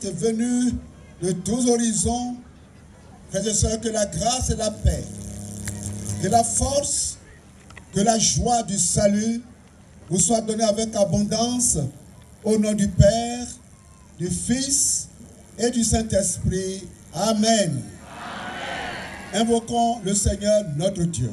êtes venus de tous horizons. Frères et sœurs, que la grâce et la paix, que la force, que la joie du salut vous soient données avec abondance au nom du Père, du Fils et du Saint-Esprit. Amen. Amen. Invoquons le Seigneur notre Dieu.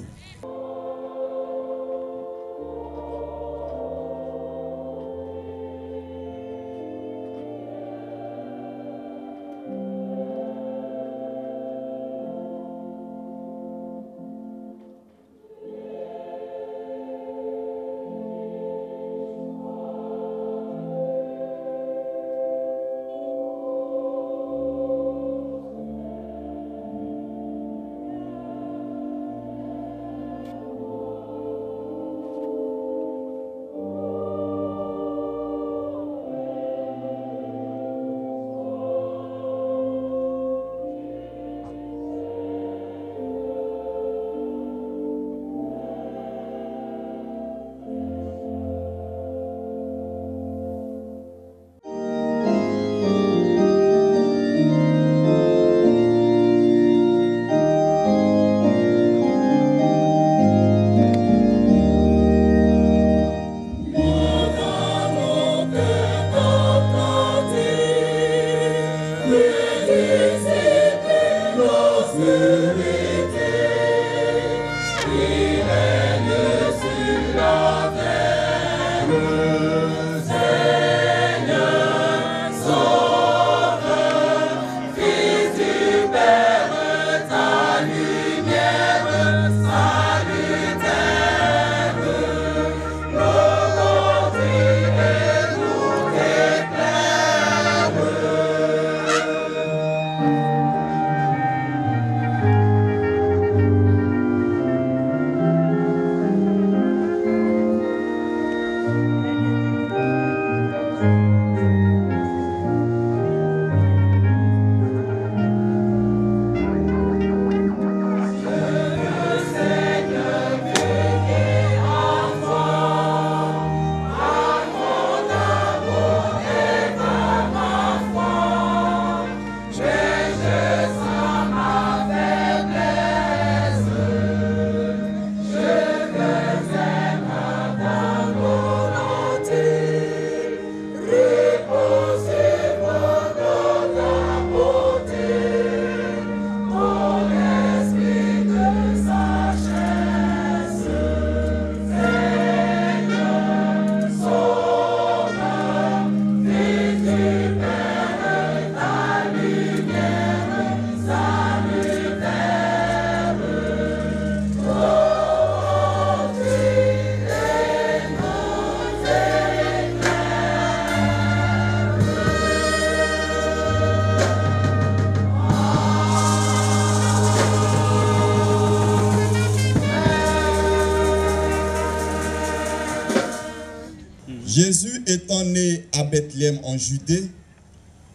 Jésus étant né à Bethléem en Judée,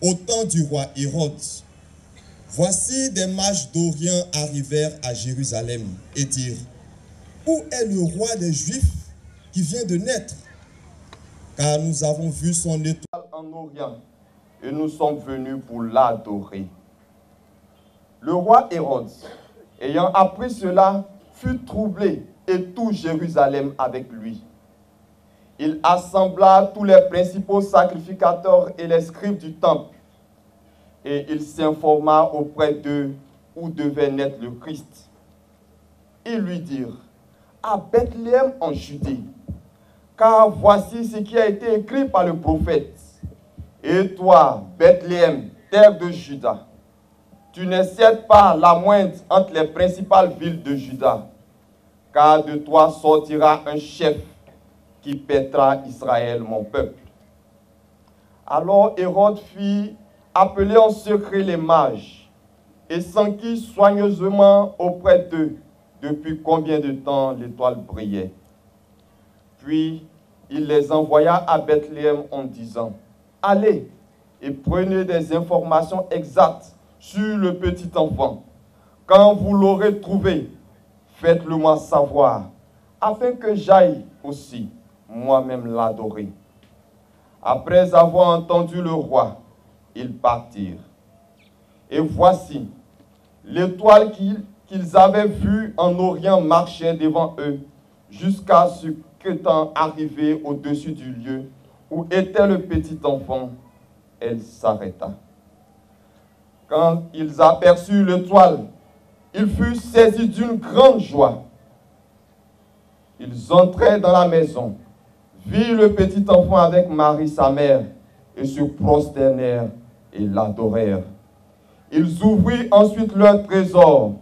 au temps du roi Hérode, voici des mages d'Orient arrivèrent à Jérusalem et dirent: où est le roi des Juifs qui vient de naître? Car nous avons vu son étoile en Orient et nous sommes venus pour l'adorer. Le roi Hérode, ayant appris cela, fut troublé et tout Jérusalem avec lui. Il assembla tous les principaux sacrificateurs et les scribes du temple, et il s'informa auprès d'eux où devait naître le Christ. Ils lui dirent: à Bethléem en Judée, car voici ce qui a été écrit par le prophète. Et toi, Bethléem, terre de Juda, tu n'es certes pas la moindre entre les principales villes de Juda, car de toi sortira un chef qui paîtra Israël, mon peuple. Alors Hérode fit appeler en secret les mages et s'enquit soigneusement auprès d'eux depuis combien de temps l'étoile brillait. Puis il les envoya à Bethléem en disant: allez et prenez des informations exactes sur le petit enfant. Quand vous l'aurez trouvé, faites-le moi savoir, afin que j'aille aussi moi-même l'adorer. Après avoir entendu le roi, ils partirent. Et voici, l'étoile qu'ils avaient vue en Orient marchait devant eux, jusqu'à ce qu'étant arrivée au-dessus du lieu où était le petit enfant, elle s'arrêta. Quand ils aperçurent l'étoile, ils furent saisis d'une grande joie. Ils entraient dans la maison, virent le petit enfant avec Marie sa mère, et se prosternèrent et l'adorèrent. Ils ouvrirent ensuite leur trésor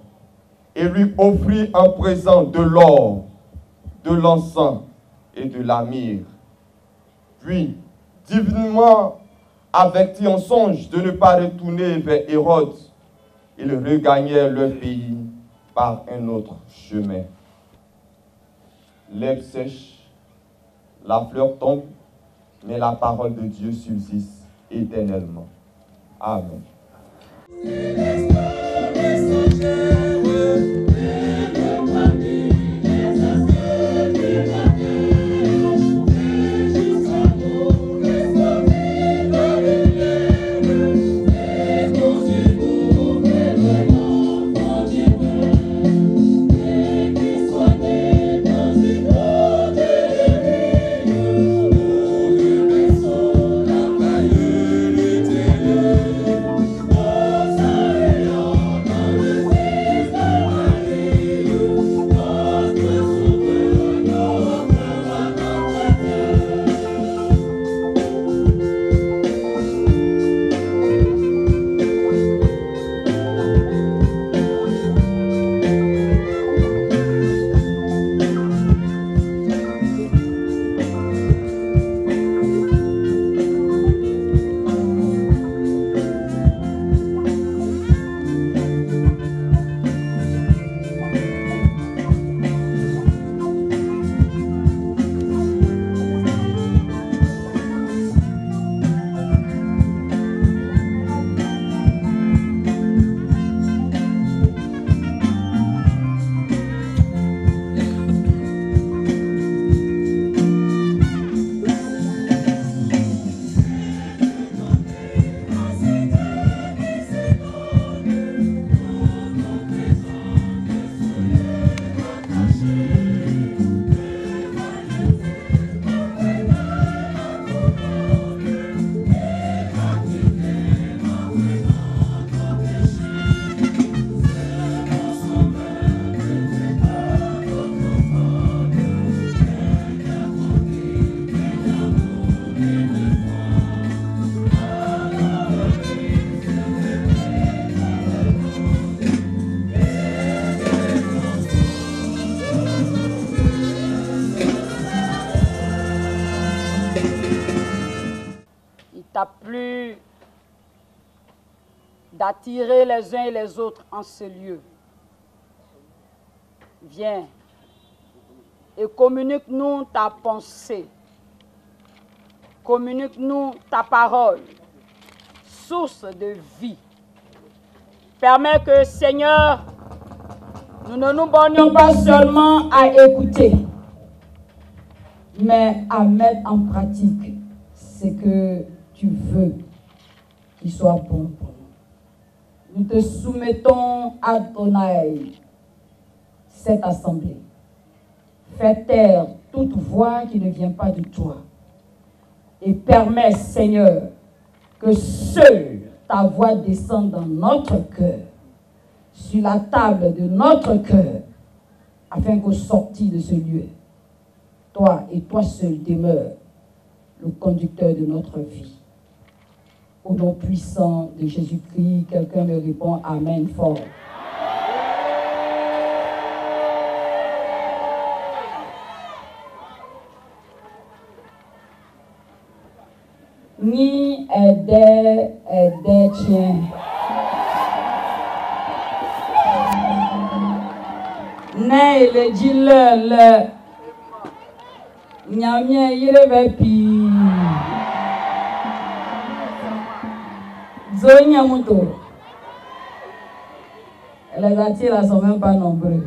et lui offrirent en présent de l'or, de l'encens et de la myrrhe. Puis, divinement avertis en songe de ne pas retourner vers Hérode, ils regagnèrent leur pays par un autre chemin. L'herbe sèche, la fleur tombe, mais la parole de Dieu subsiste éternellement. Amen. Plu d'attirer les uns et les autres en ce lieu. Viens et communique-nous ta pensée, communique-nous ta parole, source de vie. Permets que, Seigneur, nous ne nous bornions pas seulement à écouter, mais à mettre en pratique ce que tu veux qu'il soit bon pour nous. Nous te soumettons, Adonai, cette assemblée. Fais taire toute voix qui ne vient pas de toi. Et permets, Seigneur, que seule ta voix descende dans notre cœur, sur la table de notre cœur, afin qu'au sortir de ce lieu, toi et toi seul demeure le conducteur de notre vie. Au nom puissant de Jésus-Christ, quelqu'un me répond Amen fort. Ni aider tien. Ne le dit le nyamien yire pi. Zonia Mouto. Les attirs là sont même pas nombreux.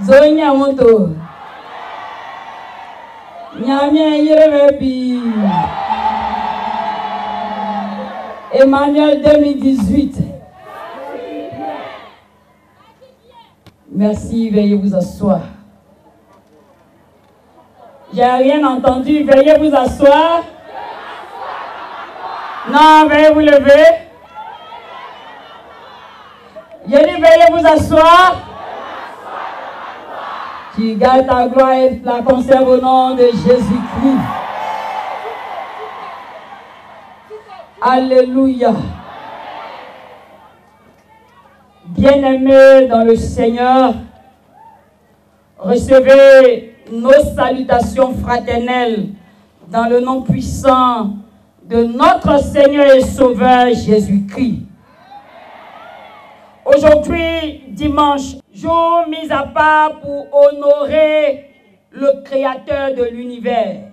Zonia Mouto. Nyamien yire pi. Emmanuel 2018. Merci, veuillez vous asseoir. J'ai rien entendu, veuillez vous asseoir. Non, veuillez vous lever. J'ai dit, veuillez vous asseoir. Tu gardes ta gloire et la conserve au nom de Jésus-Christ. Alléluia. Bien-aimés dans le Seigneur, recevez nos salutations fraternelles dans le nom puissant de notre Seigneur et Sauveur Jésus-Christ. Aujourd'hui, dimanche, jour mis à part pour honorer le Créateur de l'univers.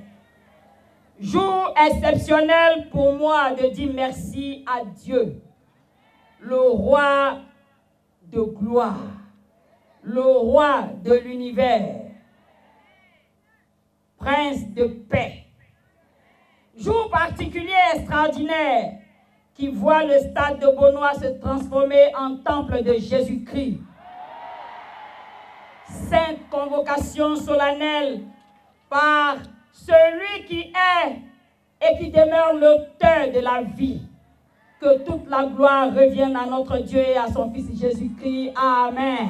Jour exceptionnel pour moi de dire merci à Dieu, le roi de gloire, le roi de l'univers, prince de paix. Jour particulier extraordinaire qui voit le stade de Beaunois se transformer en temple de Jésus-Christ. Sainte convocation solennelle par celui qui est et qui demeure l'auteur de la vie. Que toute la gloire revienne à notre Dieu et à son Fils Jésus-Christ. Amen.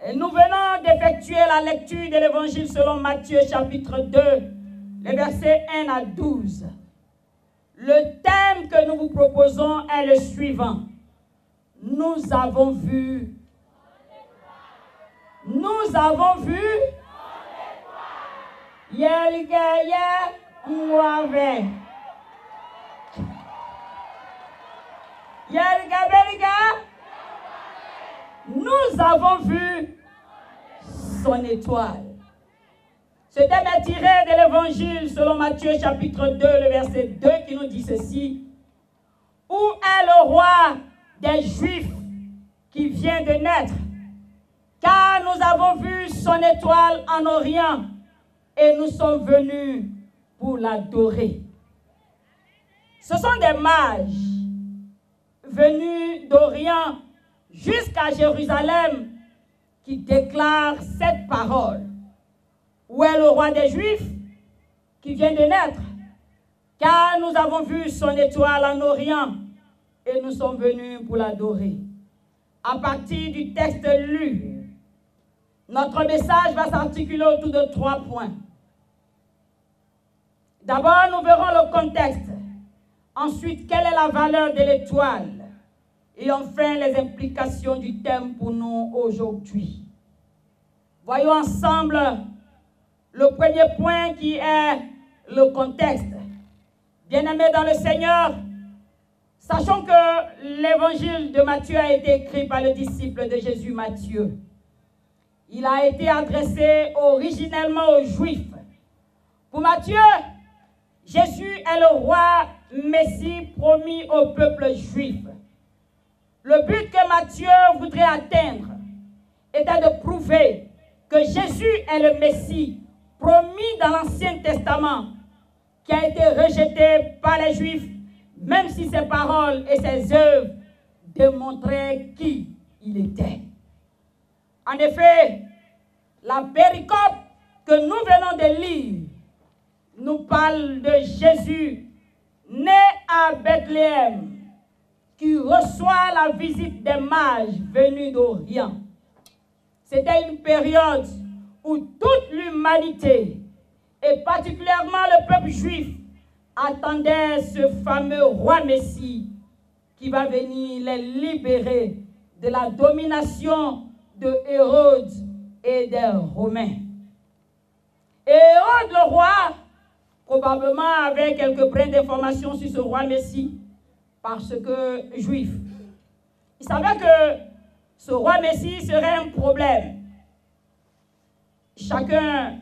Et nous venons d'effectuer la lecture de l'Évangile selon Matthieu chapitre 2, les versets 1 à 12. Le thème que nous vous proposons est le suivant. Nous avons vu. Nous avons vu. Nous avons vu son étoile. Ce thème est tiré de l'Évangile selon Matthieu chapitre 2, le verset 2 qui nous dit ceci. Où est le roi des Juifs qui vient de naître? Car nous avons vu son étoile en Orient et nous sommes venus pour l'adorer. Ce sont des mages venus d'Orient jusqu'à Jérusalem qui déclarent cette parole. Où est le roi des Juifs qui vient de naître? Car nous avons vu son étoile en Orient et nous sommes venus pour l'adorer. À partir du texte lu, notre message va s'articuler autour de 3 points. D'abord, nous verrons le contexte. Ensuite, quelle est la valeur de l'étoile? Et enfin, les implications du thème pour nous aujourd'hui. Voyons ensemble le premier point qui est le contexte. Bien-aimés dans le Seigneur, sachons que l'évangile de Matthieu a été écrit par le disciple de Jésus, Matthieu. Il a été adressé originellement aux Juifs. Pour Matthieu, Jésus est le roi Messie promis au peuple juif. Le but que Matthieu voudrait atteindre était de prouver que Jésus est le Messie promis dans l'Ancien Testament, qui a été rejeté par les Juifs, même si ses paroles et ses œuvres démontraient qui il était. En effet, la péricope que nous venons de lire nous parle de Jésus, né à Bethléem, qui reçoit la visite des mages venus d'Orient. C'était une période où toute l'humanité, et particulièrement le peuple juif, attendait ce fameux roi Messie qui va venir les libérer de la domination de Hérode et des Romains. Et Hérode le roi, probablement avait quelques brins d'informations sur ce roi Messie, parce que juif. Il savait que ce roi Messie serait un problème. Chacun,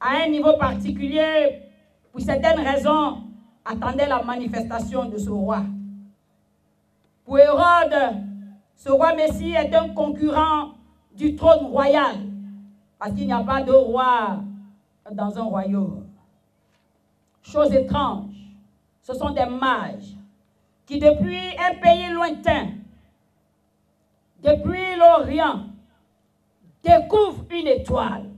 à un niveau particulier, pour certaines raisons, attendait la manifestation de ce roi. Pour Hérode, ce roi Messie est un concurrent du trône royal, parce qu'il n'y a pas de roi dans un royaume. chose étrange. Ce sont des mages qui, depuis un pays lointain, depuis l'Orient, découvrent une étoile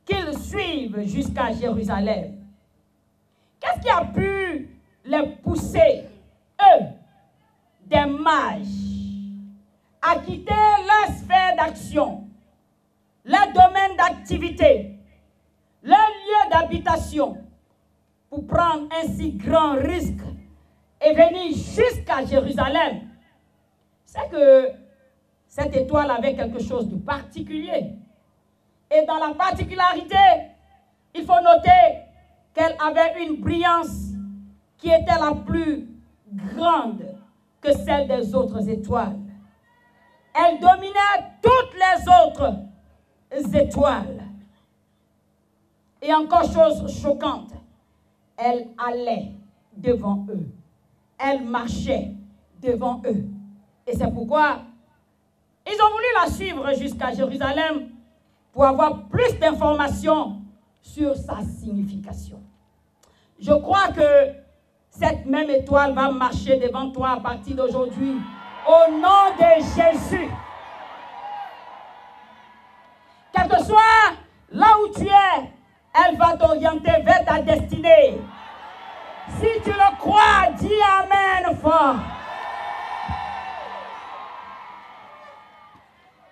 qu'ils suivent jusqu'à Jérusalem. Qu'est-ce qui a pu les pousser, eux, des mages, à quitter leur sphère d'action, leur domaine d'activité, leur lieu d'habitation, pour prendre un si grand risque et venir jusqu'à Jérusalem? C'est que cette étoile avait quelque chose de particulier. Et dans la particularité, il faut noter qu'elle avait une brillance qui était la plus grande que celle des autres étoiles. Elle dominait toutes les autres étoiles. Et encore chose choquante, elle allait devant eux. Elle marchait devant eux. Et c'est pourquoi ils ont voulu la suivre jusqu'à Jérusalem pour avoir plus d'informations sur sa signification. Je crois que cette même étoile va marcher devant toi à partir d'aujourd'hui. Au nom de Jésus. Quel que soit là où tu es, elle va t'orienter vers ta destinée. Si tu le crois, dis Amen fort.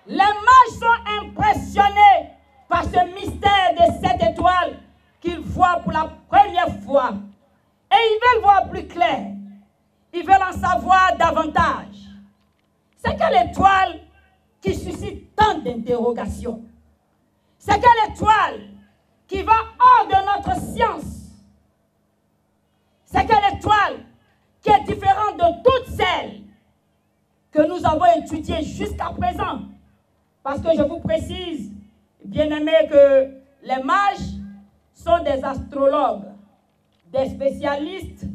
Les mages sont impressionnés par ce mystère de cette étoile qu'ils voient pour la première fois. Et ils veulent voir plus clair. Ils veulent en savoir davantage. C'est quelle étoile qui suscite tant d'interrogations? C'est quelle étoile qui va hors de notre science? C'est quelle étoile qui est différente de toutes celles que nous avons étudiées jusqu'à présent? Parce que je vous précise, bien-aimés, que les mages sont des astrologues, des spécialistes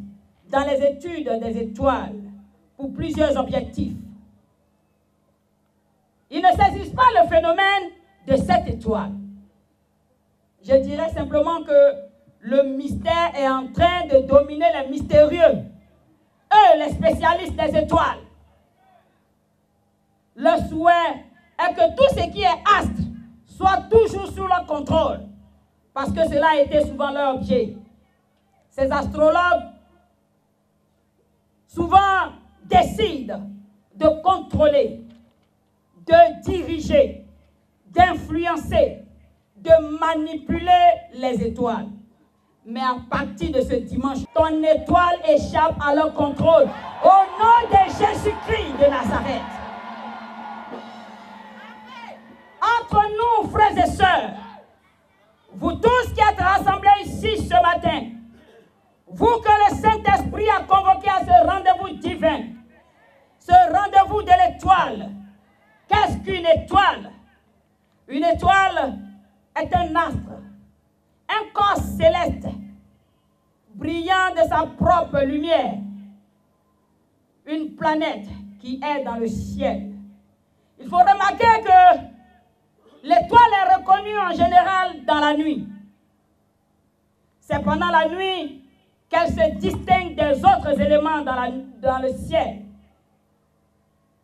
dans les études des étoiles pour plusieurs objectifs. Ils ne saisissent pas le phénomène de cette étoile. Je dirais simplement que le mystère est en train de dominer les mystérieux. Eux, les spécialistes des étoiles. Le souhait est que tout ce qui est astre soit toujours sous leur contrôle, parce que cela a été souvent leur objet. Ces astrologues souvent décident de contrôler, de diriger, d'influencer, de manipuler les étoiles. Mais à partir de ce dimanche, ton étoile échappe à leur contrôle. Au nom de Jésus-Christ de Nazareth. Entre nous, frères et sœurs, vous tous qui êtes rassemblés ici ce matin, vous que le Saint-Esprit a convoqué à ce rendez-vous divin, ce rendez-vous de l'étoile. Qu'est-ce qu'une étoile? Une étoile est un astre, un corps céleste, brillant de sa propre lumière, une planète qui est dans le ciel. Il faut remarquer que l'étoile est reconnue en général dans la nuit. C'est pendant la nuit qu'elle se distingue des autres éléments dans le ciel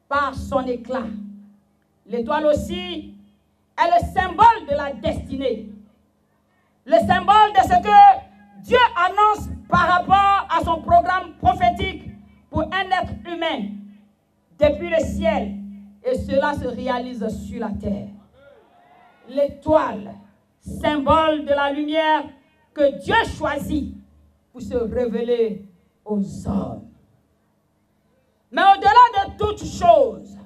par son éclat. L'étoile aussi est le symbole de la destinée. Le symbole de ce que Dieu annonce par rapport à son programme prophétique pour un être humain depuis le ciel. Et cela se réalise sur la terre. L'étoile, symbole de la lumière que Dieu choisit pour se révéler aux hommes. Mais au-delà de toute chose,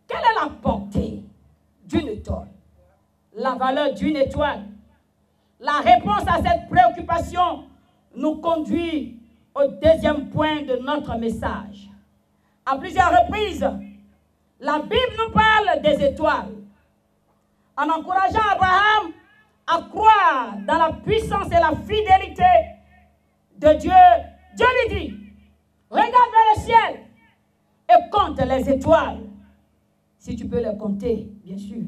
quelle est la portée d'une étoile? La valeur d'une étoile? La réponse à cette préoccupation nous conduit au deuxième point de notre message. À plusieurs reprises, la Bible nous parle des étoiles. En encourageant Abraham à croire dans la puissance et la fidélité de Dieu, Dieu lui dit, regarde vers le ciel et compte les étoiles, si tu peux les compter, bien sûr.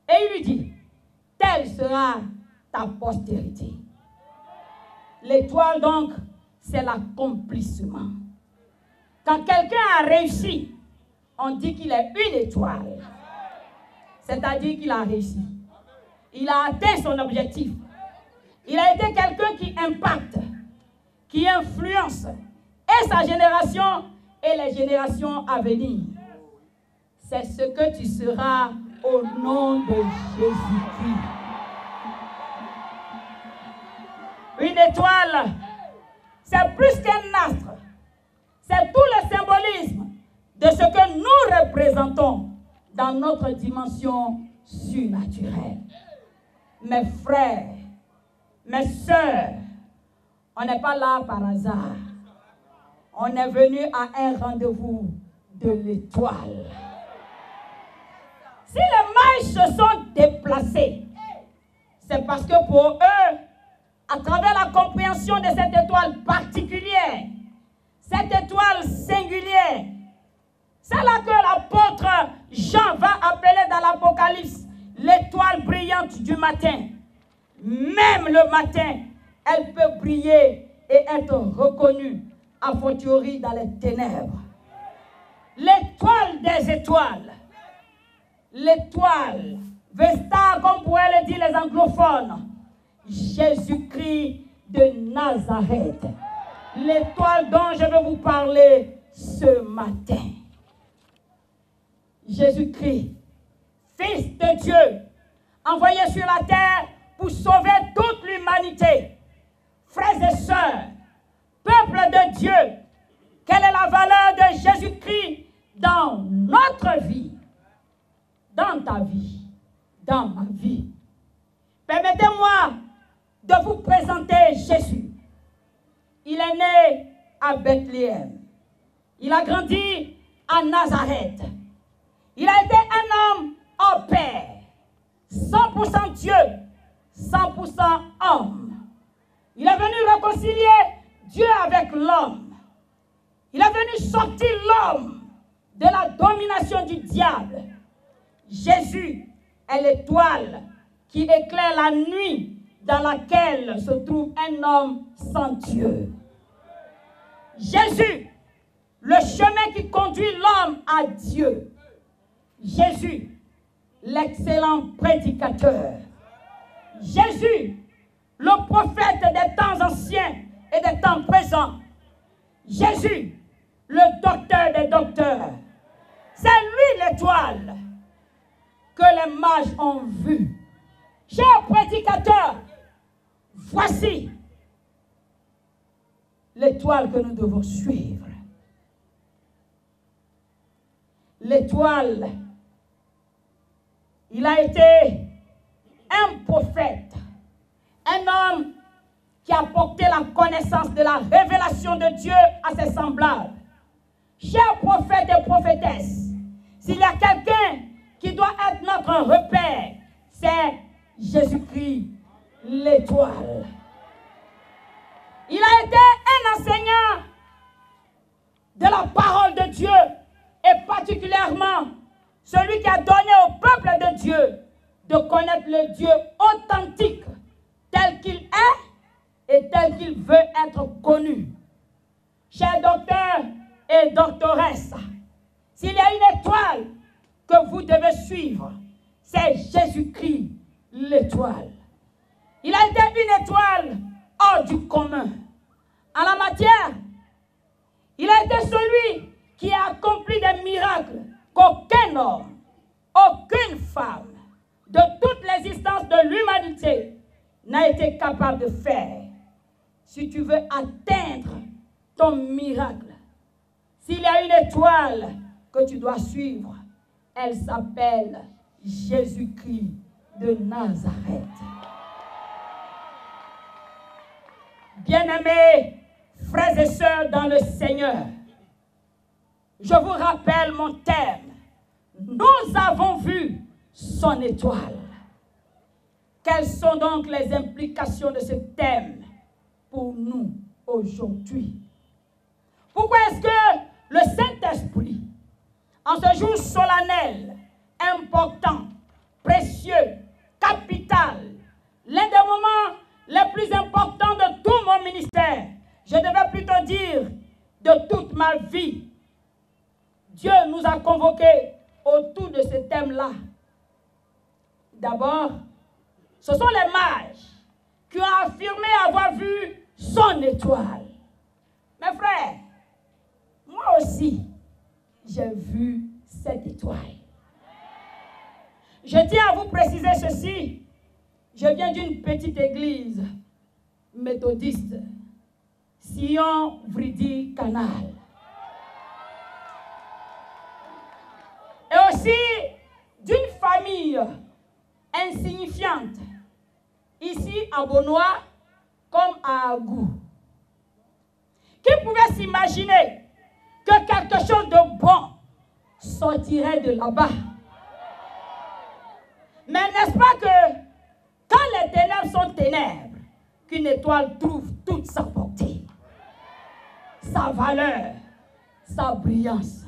Et il lui dit, telle sera ta postérité. L'étoile, donc, c'est l'accomplissement. Quand quelqu'un a réussi, on dit qu'il est une étoile. C'est-à-dire qu'il a réussi. Il a atteint son objectif. Il a été quelqu'un qui impacte, qui influence et sa génération et les générations à venir. C'est ce que tu seras au nom de Jésus-Christ. Une étoile, c'est plus qu'un astre. C'est tout le symbolisme de ce que nous représentons dans notre dimension surnaturelle. Mes frères, mes sœurs, on n'est pas là par hasard. On est venu à un rendez-vous de l'étoile. Si les mailles se sont déplacées, c'est parce que pour eux, à travers la compréhension de cette étoile particulière, cette étoile singulière, c'est là que l'apôtre Jean va appeler dans l'Apocalypse l'étoile brillante du matin. Même le matin, elle peut briller et être reconnue, a fortiori dans les ténèbres. L'étoile des étoiles, l'étoile, Vesta, comme pourraient le dire les anglophones, Jésus-Christ de Nazareth, l'étoile dont je vais vous parler ce matin. Jésus-Christ, Fils de Dieu, envoyé sur la terre pour sauver toute l'humanité. Frères et sœurs, peuple de Dieu, quelle est la valeur de Jésus-Christ dans notre vie, dans ta vie, dans ma vie? Permettez-moi de vous présenter Jésus. Il est né à Bethléem. Il a grandi à Nazareth. Il a été un homme au père, 100% Dieu, 100% homme. Il est venu réconcilier Dieu avec l'homme. Il est venu sortir l'homme de la domination du diable. Jésus est l'étoile qui éclaire la nuit dans laquelle se trouve un homme sans Dieu. Jésus, le chemin qui conduit l'homme à Dieu. Jésus, l'excellent prédicateur. Jésus, le prophète des temps anciens et des temps présents. Jésus, le docteur des docteurs. C'est lui l'étoile que les mages ont vue. Chers prédicateurs, voici l'étoile que nous devons suivre. L'étoile, il a été un prophète, un homme qui a porté la connaissance de la révélation de Dieu à ses semblables. Chers prophètes et prophétesses, s'il y a quelqu'un qui doit être notre repère, c'est Jésus-Christ, l'étoile. Il a été un enseignant de la parole de Dieu et particulièrement celui qui a donné au peuple de Dieu de connaître le Dieu authentique tel qu'il est et tel qu'il veut être connu. Chers docteurs et doctoresses, s'il y a une étoile que vous devez suivre, c'est Jésus-Christ, l'étoile. Il a été une étoile hors du commun. En la matière, il a été celui qui a accompli des miracles qu'aucun homme, aucune femme de toute l'existence de l'humanité n'a été capable de faire. Si tu veux atteindre ton miracle, s'il y a une étoile que tu dois suivre, elle s'appelle Jésus-Christ de Nazareth. Bien-aimés, frères et sœurs dans le Seigneur, je vous rappelle mon thème. Nous avons vu son étoile. Quelles sont donc les implications de ce thème pour nous aujourd'hui? Pourquoi est-ce que le Saint-Esprit, en ce jour solennel, important, précieux, capital, l'un des moments les plus importants de tout mon ministère, convoqués autour de ce thème-là. D'abord, ce sont les mages qui ont affirmé avoir vu son étoile. Mes frères, moi aussi, j'ai vu cette étoile. Je tiens à vous préciser ceci. Je viens d'une petite église méthodiste, Sion Vridi Canal. Et aussi d'une famille insignifiante, ici à Bonois comme à Agou. Qui pouvait s'imaginer que quelque chose de bon sortirait de là-bas? Mais n'est-ce pas que quand les ténèbres sont ténèbres, qu'une étoile trouve toute sa portée, sa valeur, sa brillance?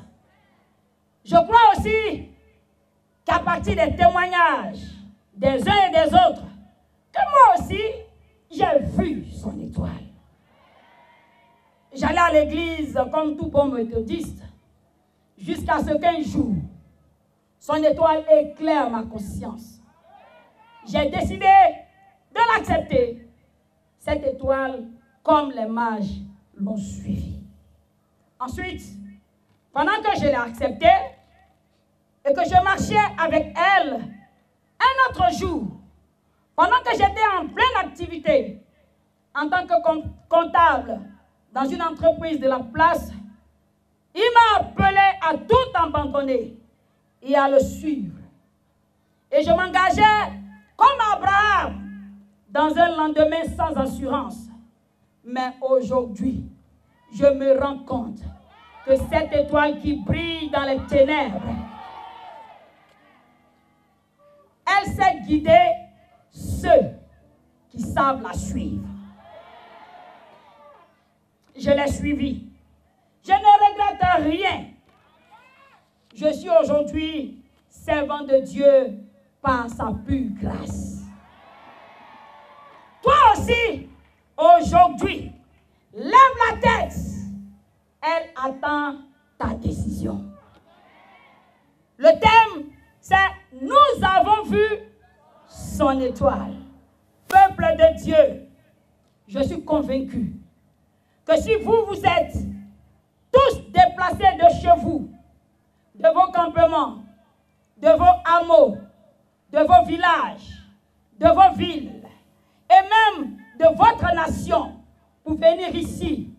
Je crois aussi qu'à partir des témoignages des uns et des autres, que moi aussi, j'ai vu son étoile. J'allais à l'église comme tout bon méthodiste, jusqu'à ce qu'un jour, son étoile éclaire ma conscience. J'ai décidé de l'accepter, cette étoile, comme les mages l'ont suivi. Ensuite, pendant que je l'ai acceptée et que je marchais avec elle, un autre jour, pendant que j'étais en pleine activité, en tant que comptable dans une entreprise de la place, il m'a appelé à tout abandonner et à le suivre. Et je m'engageais comme Abraham dans un lendemain sans assurance. Mais aujourd'hui, je me rends compte que cette étoile qui brille dans les ténèbres, elle sait guider ceux qui savent la suivre. Je l'ai suivie. Je ne regrette rien. Je suis aujourd'hui servant de Dieu par sa pure grâce. Toi aussi, aujourd'hui, lève la tête. Elle attend ta décision. Le thème, c'est « Nous avons vu son étoile ». Peuple de Dieu, je suis convaincu que si vous êtes tous déplacés de chez vous, de vos campements, de vos hameaux, de vos villages, de vos villes, et même de votre nation, pour venir ici,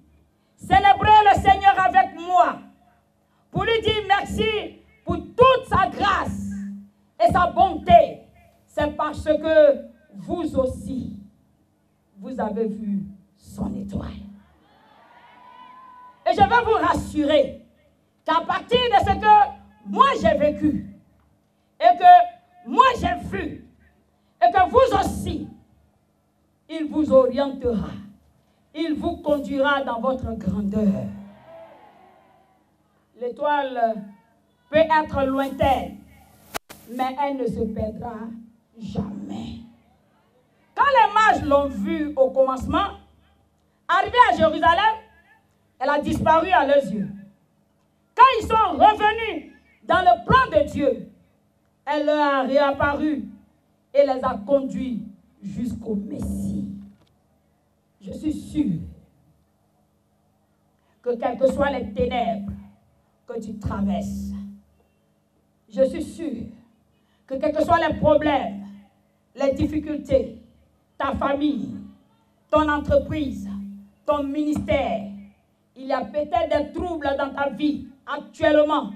célébrer le Seigneur avec moi, pour lui dire merci pour toute sa grâce et sa bonté, c'est parce que vous aussi, vous avez vu son étoile. Et je veux vous rassurer qu'à partir de ce que moi j'ai vécu, et que moi j'ai vu, et que vous aussi, il vous orientera, il vous conduira dans votre grandeur. L'étoile peut être lointaine, mais elle ne se perdra jamais. Quand les mages l'ont vue au commencement, arrivée à Jérusalem, elle a disparu à leurs yeux. Quand ils sont revenus dans le plan de Dieu, elle leur a réapparu et les a conduits jusqu'au Messie. Je suis sûre que quelles que soient les ténèbres que tu traverses, je suis sûre que quels que soient les problèmes, les difficultés, ta famille, ton entreprise, ton ministère, il y a peut-être des troubles dans ta vie actuellement.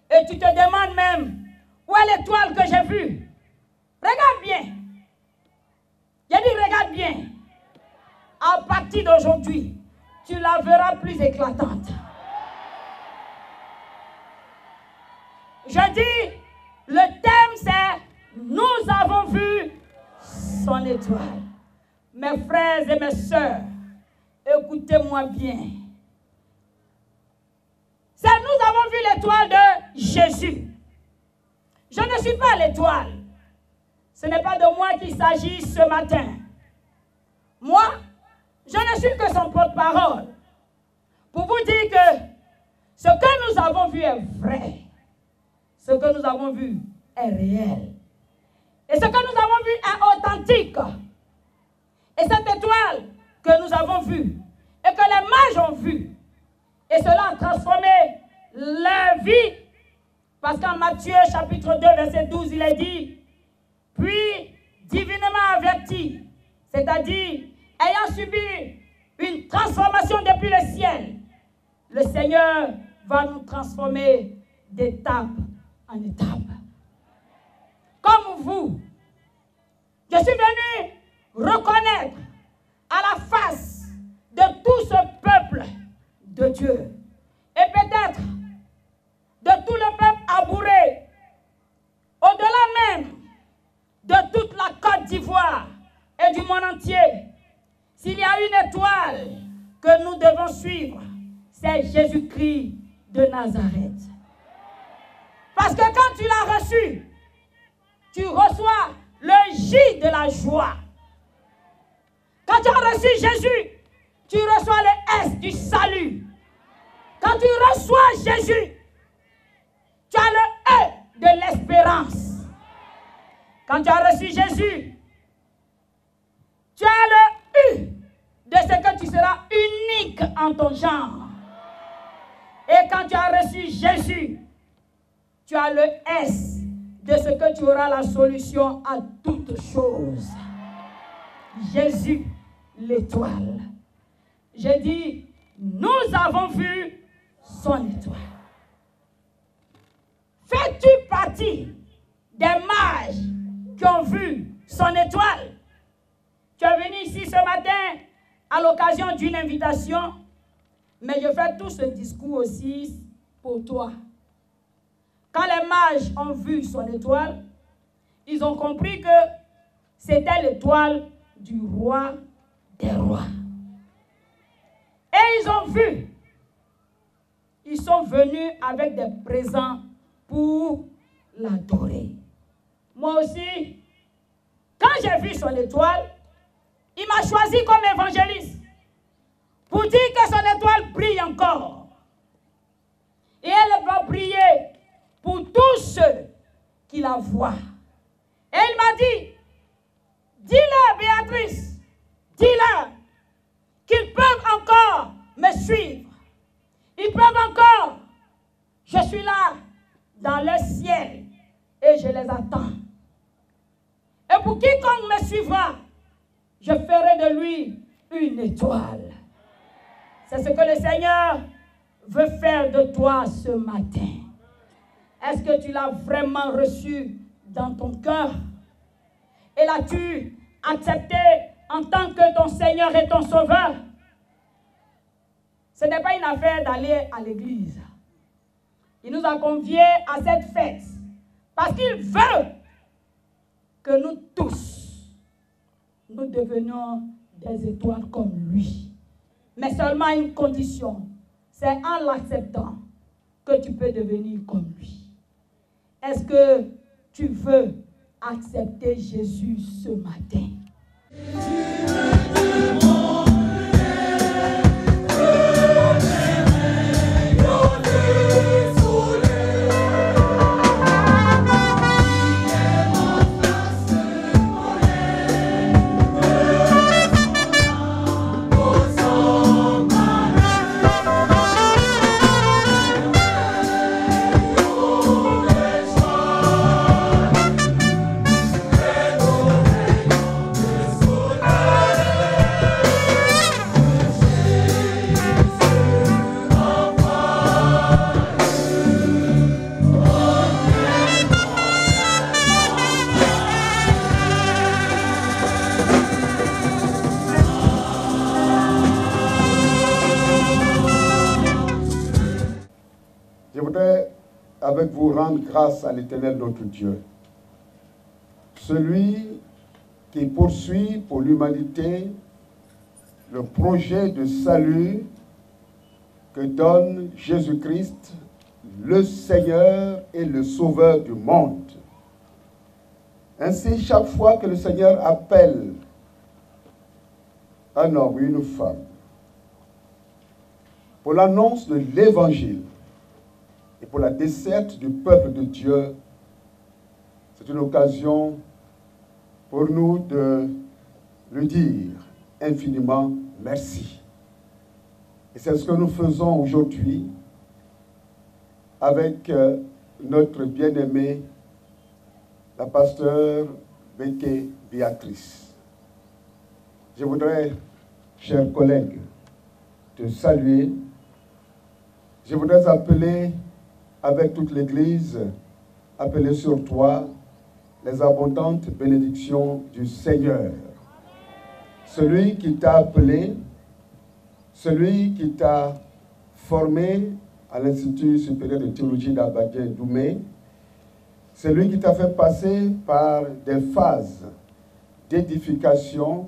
Et tu te demandes même, où est l'étoile que j'ai vue? Regarde bien. J'ai dit, regarde bien. À partir d'aujourd'hui, tu la verras plus éclatante. Je dis, le thème c'est, nous avons vu son étoile. Mes frères et mes sœurs, écoutez-moi bien. C'est nous avons vu l'étoile de Jésus. Je ne suis pas l'étoile. Ce n'est pas de moi qu'il s'agit ce matin. Moi, je ne suis que son porte-parole. Pour vous dire que ce que nous avons vu est vrai. ce que nous avons vu est réel. Et ce que nous avons vu est authentique. Et cette étoile que nous avons vue et que les mages ont vue, et cela a transformé leur vie. Parce qu'en Matthieu chapitre 2 verset 12, il est dit, puis divinement averti, c'est-à-dire ayant subi une transformation depuis le ciel, le Seigneur va nous transformer d'étape en étape. Comme vous, je suis venu reconnaître à la face de tout ce peuple de Dieu, et peut-être de tout le peuple abouré, au-delà même de toute la Côte d'Ivoire et du monde entier, s'il y a une étoile que nous devons suivre, c'est Jésus-Christ de Nazareth. Parce que quand tu l'as reçu, tu reçois le J de la joie. Quand tu as reçu Jésus, tu reçois le S du salut. Quand tu reçois Jésus, tu as le E de l'espérance. Quand tu as reçu Jésus, tu as le U de ce que tu seras unique en ton genre. Et quand tu as reçu Jésus, tu as le S de ce que tu auras la solution à toutes choses. Jésus, l'étoile. J'ai dit, nous avons vu son étoile. Fais-tu partie des mages qui ont vu son étoile? Tu es venu ici ce matin à l'occasion d'une invitation, mais je fais tout ce discours aussi pour toi. Quand les mages ont vu son étoile, ils ont compris que c'était l'étoile du roi des rois. Et ils ont vu, ils sont venus avec des présents pour l'adorer. Moi aussi, quand j'ai vu son étoile, il m'a choisi comme évangéliste pour dire que son étoile brille encore. Et elle va briller pour tous ceux qui la voient. Et il m'a dit, dis-leur, Béatrice, dis-leur qu'ils peuvent encore me suivre. Ils peuvent encore. Je suis là dans le ciel et je les attends. Et pour quiconque me suivra, je ferai de lui une étoile. C'est ce que le Seigneur veut faire de toi ce matin. Est-ce que tu l'as vraiment reçu dans ton cœur? Et l'as-tu accepté en tant que ton Seigneur et ton Sauveur? Ce n'est pas une affaire d'aller à l'église. Il nous a conviés à cette fête parce qu'il veut que nous tous, nous devenions des étoiles comme lui. Mais seulement une condition, c'est en l'acceptant que tu peux devenir comme lui. Est-ce que tu veux accepter Jésus ce matin? Je voudrais avec vous rendre grâce à l'Éternel notre Dieu, celui qui poursuit pour l'humanité le projet de salut que donne Jésus-Christ, le Seigneur et le Sauveur du monde. Ainsi, chaque fois que le Seigneur appelle un homme ou une femme pour l'annonce de l'Évangile, et pour la desserte du peuple de Dieu. C'est une occasion pour nous de lui dire infiniment merci. Et c'est ce que nous faisons aujourd'hui avec notre bien-aimée, la pasteure Béké Béatrice. Je voudrais, chers collègues, te saluer. Je voudrais appeler avec toute l'Église, appeler sur toi les abondantes bénédictions du Seigneur. Celui qui t'a appelé, celui qui t'a formé à l'Institut supérieur de théologie d'Abadien-Doumé, celui qui t'a fait passer par des phases d'édification,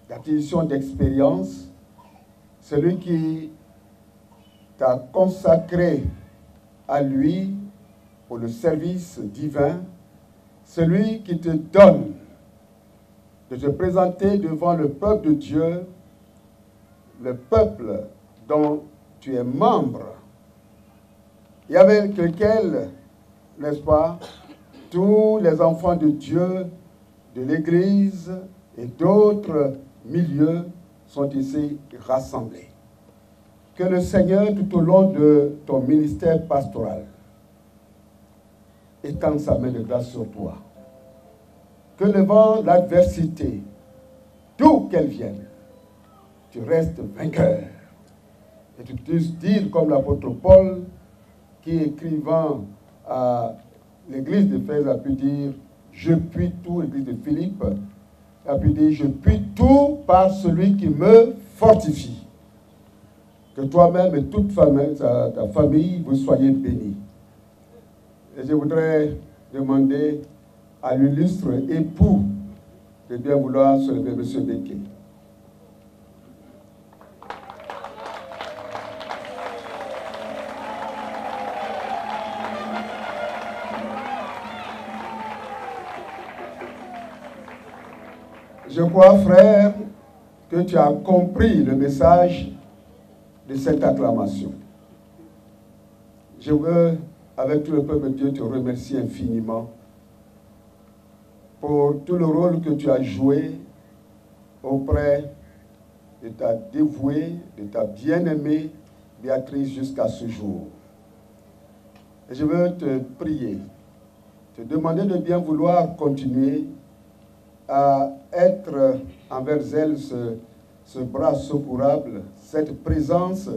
d'acquisition d'expérience, celui qui t'a consacré à lui pour le service divin, celui qui te donne de te présenter devant le peuple de Dieu, le peuple dont tu es membre, et avec lequel, n'est-ce pas, tous les enfants de Dieu, de l'Église et d'autres milieux sont ici rassemblés. Que le Seigneur, tout au long de ton ministère pastoral, étende sa main de grâce sur toi. Que devant l'adversité, d'où qu'elle vienne, tu restes vainqueur. Et tu puisses dire comme l'apôtre Paul, qui écrivant à l'église d'Éphèse a pu dire « Je puis tout », l'église de Philippe a pu dire « Je puis tout par celui qui me fortifie ». Que toi-même et toute ta famille, vous soyez bénis. Et je voudrais demander à l'illustre époux de bien vouloir se lever, M. Béké. Je crois, frère, que tu as compris le message de cette acclamation. Je veux, avec tout le peuple de Dieu, te remercier infiniment pour tout le rôle que tu as joué auprès de ta dévouée, de ta bien-aimée Béatrice jusqu'à ce jour. Et je veux te prier, te demander de bien vouloir continuer à être envers elle ce bras secourable, cette présence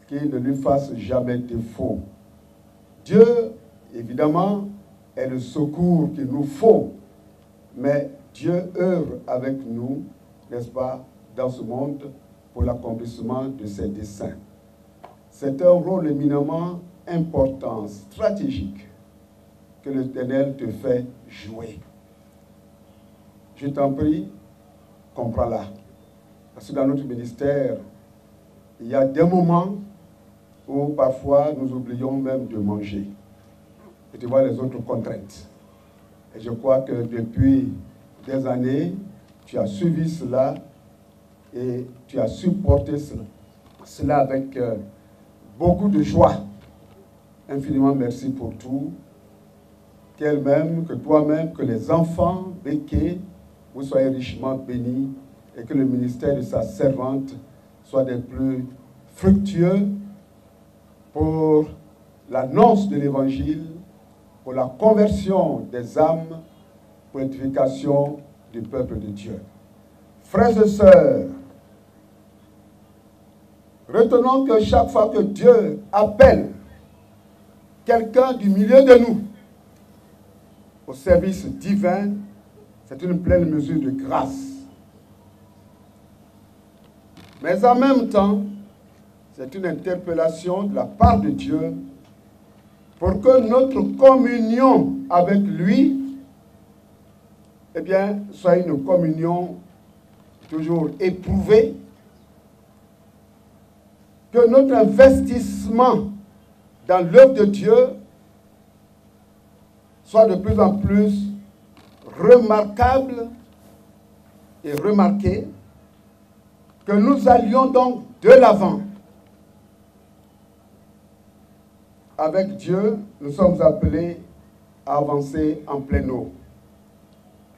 qui ne lui fasse jamais défaut. Dieu, évidemment, est le secours qu'il nous faut, mais Dieu œuvre avec nous, n'est-ce pas, dans ce monde pour l'accomplissement de ses desseins. C'est un rôle éminemment important, stratégique, que l'Éternel te fait jouer. Je t'en prie, comprends-la. Parce que dans notre ministère, il y a des moments où parfois nous oublions même de manger. Et tu vois les autres contraintes. Et je crois que depuis des années, tu as suivi cela et tu as supporté cela avec beaucoup de joie. Infiniment merci pour tout. Qu'elle-même, que toi-même, que les enfants Béké, vous soyez richement bénis et que le ministère de sa servante soit des plus fructueux pour l'annonce de l'Évangile, pour la conversion des âmes, pour l'édification du peuple de Dieu. Frères et sœurs, retenons que chaque fois que Dieu appelle quelqu'un du milieu de nous au service divin, c'est une pleine mesure de grâce. Mais en même temps, c'est une interpellation de la part de Dieu pour que notre communion avec lui, eh bien, soit une communion toujours éprouvée, que notre investissement dans l'œuvre de Dieu soit de plus en plus remarquable et remarqué, que nous allions donc de l'avant avec Dieu, nous sommes appelés à avancer en pleine eau.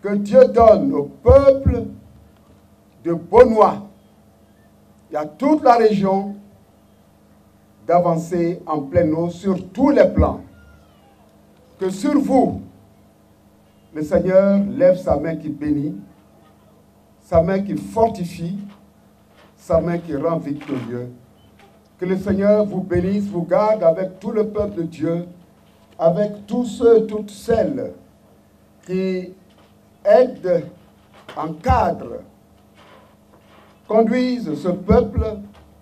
Que Dieu donne au peuple de Beaunois et à toute la région d'avancer en pleine eau sur tous les plans. Que sur vous, le Seigneur lève sa main qui bénit, sa main qui fortifie, sa main qui rend victorieux. Que le Seigneur vous bénisse, vous garde avec tout le peuple de Dieu, avec tous ceux, toutes celles qui aident, encadrent, conduisent ce peuple.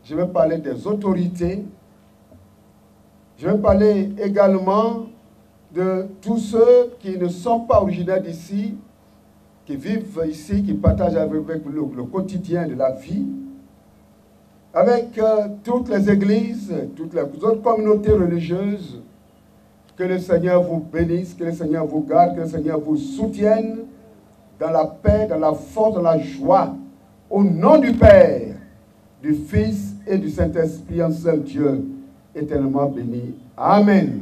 Je vais parler des autorités. Je vais parler également de tous ceux qui ne sont pas originaires d'ici, qui vivent ici, qui partagent avec le quotidien de la vie, avec toutes les églises, toutes les autres communautés religieuses. Que le Seigneur vous bénisse, que le Seigneur vous garde, que le Seigneur vous soutienne dans la paix, dans la force, dans la joie. Au nom du Père, du Fils et du Saint-Esprit, un seul Dieu, éternellement béni. Amen.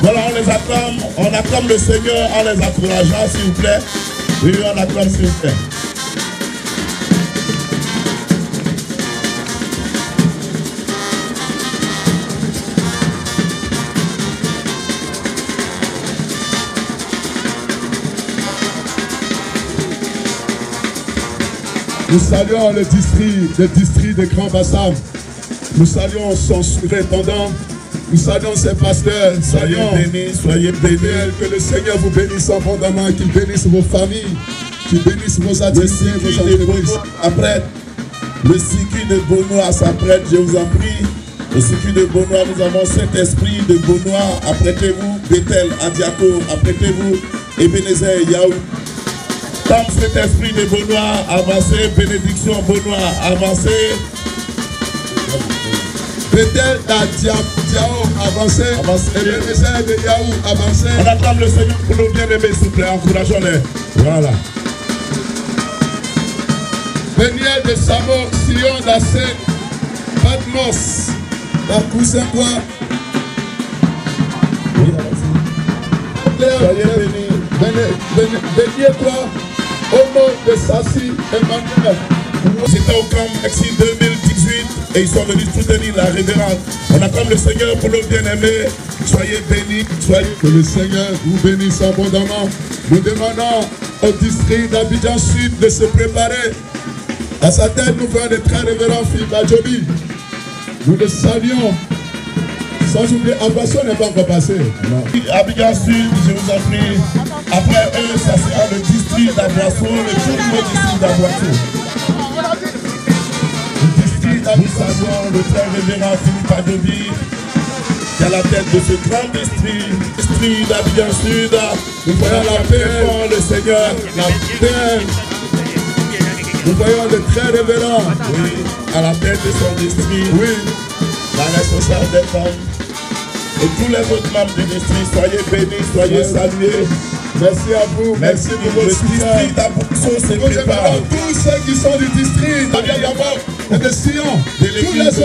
Voilà, on acclame le Seigneur en les encourageant, s'il vous plaît. Oui, on acclame, s'il vous plaît. Nous saluons le district de Grand Bassam. Nous saluons son surintendant. Nous saluons ses pasteurs. Soyez bénis. Que le Seigneur vous bénisse abondamment, qu'il bénisse vos familles, qu'il bénisse vos activités, vos entreprises. Après, le circuit de Beaunois s'apprête, je vous en prie. Au circuit de Beaunois, nous avons Saint-Esprit de Beaunois. Apprêtez-vous, Bethel, Adiako, apprêtez-vous, Ebenezer, Yahou. Comme Saint-Esprit de Beaunois, avancez, bénédiction Beaunois, avancez. Bethel, Adiako, avancez. Ebenezer de Yahou, avancez. On acclame le Seigneur pour nos bien-aimés, s'il vous plaît, encourageons-les. Voilà. Béniel de Samor, Sion, Dassen, Patmos, Bakoussenbois. Soyez bénis. Bénier toi, Homo de Sassi, Emmanuel. C'était au camp Maxi 2018 et ils sont venus soutenir la révérende. On acclame le Seigneur pour nos bien-aimés. Soyez bénis, soyez. Que le Seigneur vous bénisse abondamment. Nous demandons au district d'Abidjan Sud de se préparer. À sa tête, nous faisons le très révérend Philippe Adjobi. Nous le saluons. Sans oublier, Abasson n'est pas encore passé. Abidjan Sud, je vous en prie. Après eux, ça sera le district d'Aboisseau, le tout nouveau district d'Aboisseau. Le district d'Aboisseau, le très révérend Philippe Adjobi, qui est à la tête de ce grand district d'Abidjan Sud. Nous voyons la paix, le Seigneur, la paix. Nous voyons le très révérend, oui, à la tête de son district, oui, la responsable des femmes et tous les autres membres du district. Soyez bénis, soyez salués. Merci à vous, merci pour votre soutien. Le district d'Abousseau se prépare. Tous ceux qui sont du district, d'abord, et de Sion, de l'église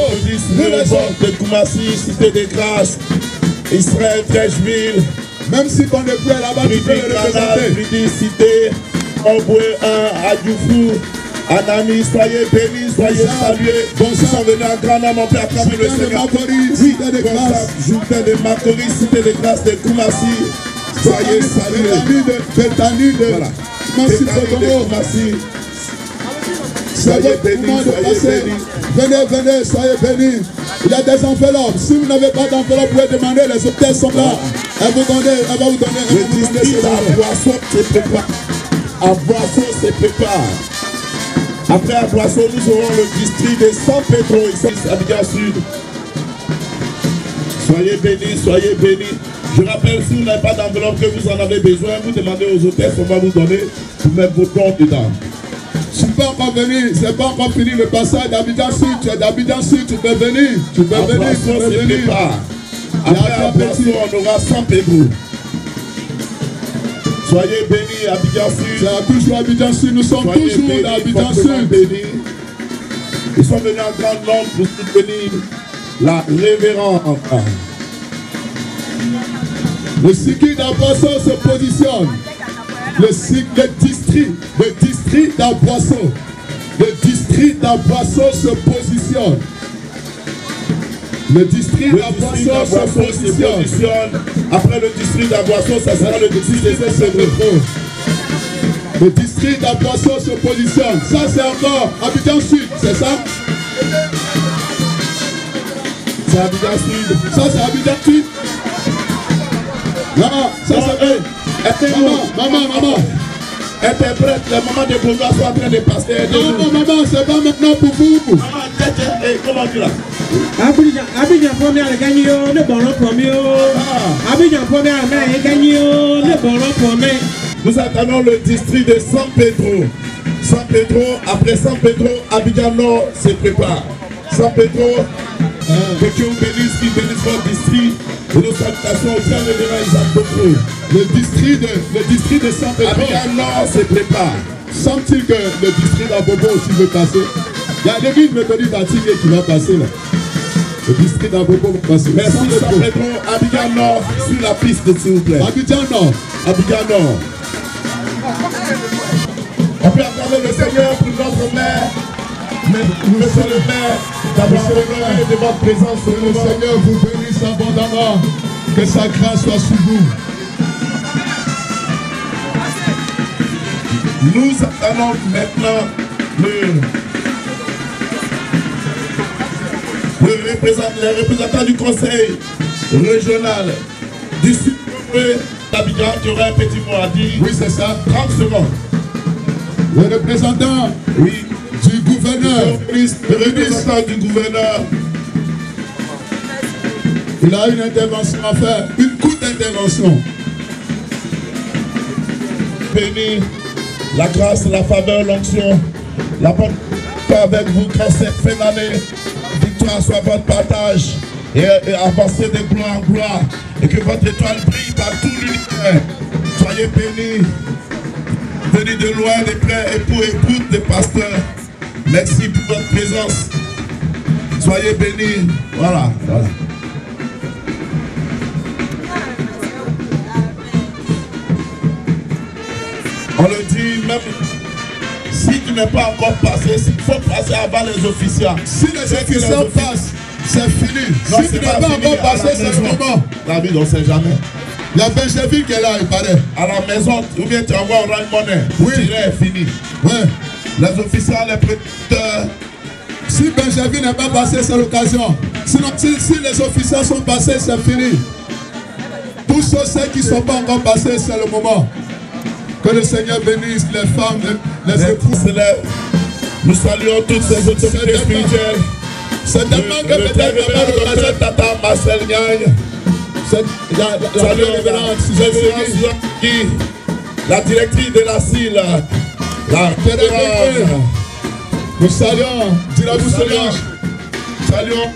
de Koumassi, Cité des Grâces, Israël, Trècheville, même si on est plus là-bas, tu peux le représenter. Cité, Oboué 1, Adjoufou, Anami, soyez bénis, soyez salués. Nous sommes venus en grand nombre, on peut acclamer le Seigneur. Cité des Grâces, Jultin de Macoris, Cité des Grâces de Koumassi, soyez salués. Béthanie de Koumassi. C'est votre moment de passer. Venez, venez, soyez bénis. Il y a des enveloppes. Si vous n'avez pas d'enveloppe, vous pouvez demander. Les hôtels sont là. Elle va vous donner Le district à Boisson se prépare. À Boisson se prépare. Après à Boisson, nous aurons le district de San Pedro, ici à Abidjan Sud. Soyez bénis, soyez bénis. Je rappelle, si vous n'avez pas d'enveloppe, que vous en avez besoin, vous demandez aux hôtels, on va vous donner pour mettre vos dons dedans. Je ne suis pas encore venu, c'est pas encore fini le passage d'Abidjan Sud. Tu es d'Abidjan Sud, tu peux venir. Tu peux venir, tu peux venir. Après à Boisson, on aura San Pedro. Soyez bénis, Abidjan Sud. C'est toujours Abidjan Sud, nous sommes toujours dans Abidjan Sud. Bénis. Ils sont venus en grand nombre pour soutenir la révérende. Le cycle d'Aboisson se positionne. Le district d'Aboisson. Le district d'Aboisson se positionne. Le district d'Aboisson se positionne. Après le district d'Aboisson, ça sera le district de Saint-Pedro. Le district d'Aboisson se positionne. Ça, c'est encore Abidjan Sud, c'est ça? C'est Abidjan Sud. Ça, c'est Abidjan Sud. Non, ça, c'est... Maman. Interprète, les mamans de Bourgois sont en train de passer. Non, maman, c'est pas maintenant pour vous. Maman, comment tu l'as? Abidjan première a gagné, le ballon premier. Abidjan première a gagné, le ballon premier. Nous attendons le district de San Pedro. San Pedro, après San Pedro, Abidjan Nord se prépare. San Pedro, que Dieu vous bénisse, qu'il bénisse votre district. Et nos salutations au frère révérend Isaac Boko. Le district de San Pedro. Abidjan Nord se prépare. Semble-t-il que le district d'Abobo aussi veut passer? Il y a l'église méthodique d'Antigua qui va passer là. Le district d'Abobo va passer. Merci San Pedro, Abidjan Nord, sur la piste s'il vous plaît. Abidjan Nord. Abidjan Nord. On peut acclamer le Seigneur pour notre maire. Monsieur le maire, d'avoir regardé de votre présence que le Seigneur vous bénisse abondamment. Que sa grâce soit sur vous. Nous attendons maintenant les représentants du conseil régional du sud d'Abidjan qui aura un petit mot à dire. Oui, c'est ça. 30 secondes. Le représentant du gouverneur. Le représentant du gouverneur. Il a une intervention à faire, une courte intervention. Béni, la grâce, la faveur, l'onction, la bonne avec vous quand cette fin d'année. Victoire soit votre partage et avancez de gloire en gloire et que votre étoile brille par tout l'univers. Soyez bénis, venus de loin, de près, époux, épouses, des pasteurs. Merci pour votre présence. Soyez bénis. Voilà. On le dit même. Si tu n'es pas encore passé, il faut passer avant les officiants. Si les officiants passent, c'est fini. Non, si tu n'es pas encore passé, c'est le moment. David, on ne sait jamais. Il y a Benjamin qui est là, il paraît. À la maison, ou bien tu envoies Orange Money. Oui. Tirer est fini. Oui. Les officiants, les prédicteurs. Si Benjamin n'est pas passé, c'est l'occasion. Sinon, si les officiels sont passés, c'est fini. Tous ceux qui ne sont pas encore passés, c'est le moment. Que le Seigneur bénisse les femmes, les époux. Nous saluons toutes ces autorités spirituelles. C'est tellement que peut-être Tata Marcel Niagne. Salut la directrice de la CIL. Nous saluons, saluons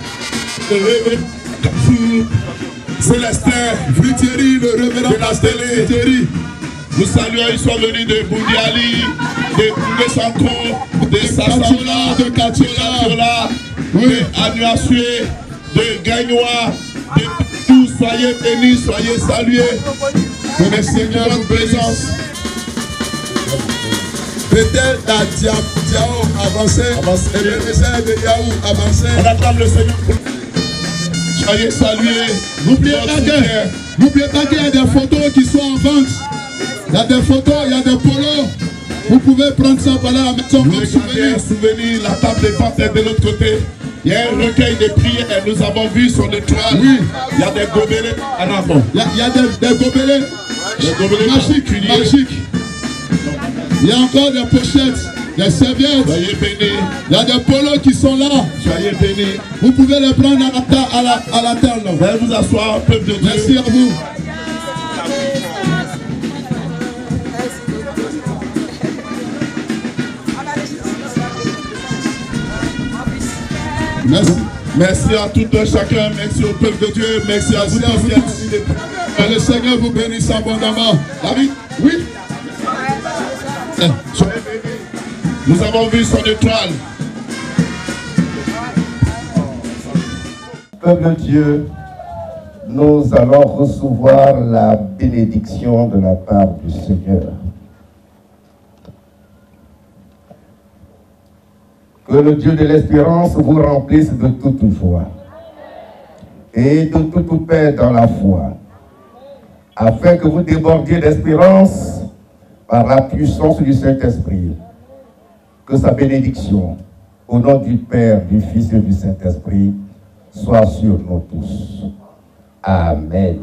le révérend Célestin Vitieri, le révérend de la télé. Nous saluons, ils sont venus de Boudiali, de Sanko, de Sassaoula, de Katiola, de Anuasue, de Gagnoa, de tous. Soyez bénis, soyez salués. Que le Seigneur vous présence. Peut-être la Diao avancé, et le message de Yahou avancé. On acclame le Seigneur. Soyez salués. N'oubliez pas qu'il y a des photos qui sont en vente. Il y a des photos, il y a des polos. Vous pouvez prendre ça par là à la maison Vous comme regardez un souvenir, la table des ventes est de l'autre côté. Il y a un recueil de prières, nous avons vu sur le toile. Oui. Il y a des gobelets. Ah non, bon. Il y a des gobelets. Des gobelets Magiques, magiques. Il y a encore des pochettes, des serviettes. Soyez bénis. Il y a des polos qui sont là. Soyez bénis. Vous pouvez les prendre à la terre. Là. Veuillez vous asseoir, peuple de Dieu. Merci à vous. Merci. Merci à tout un chacun, merci au peuple de Dieu, merci à vous tous. Que le Seigneur vous bénisse abondamment. David, oui. Soyez bénis. Nous avons vu son étoile. Peuple de Dieu, nous allons recevoir la bénédiction de la part du Seigneur. Que le Dieu de l'espérance vous remplisse de toute joie et de toute paix dans la foi, afin que vous débordiez d'espérance par la puissance du Saint-Esprit. Que sa bénédiction, au nom du Père, du Fils et du Saint-Esprit, soit sur nous tous. Amen.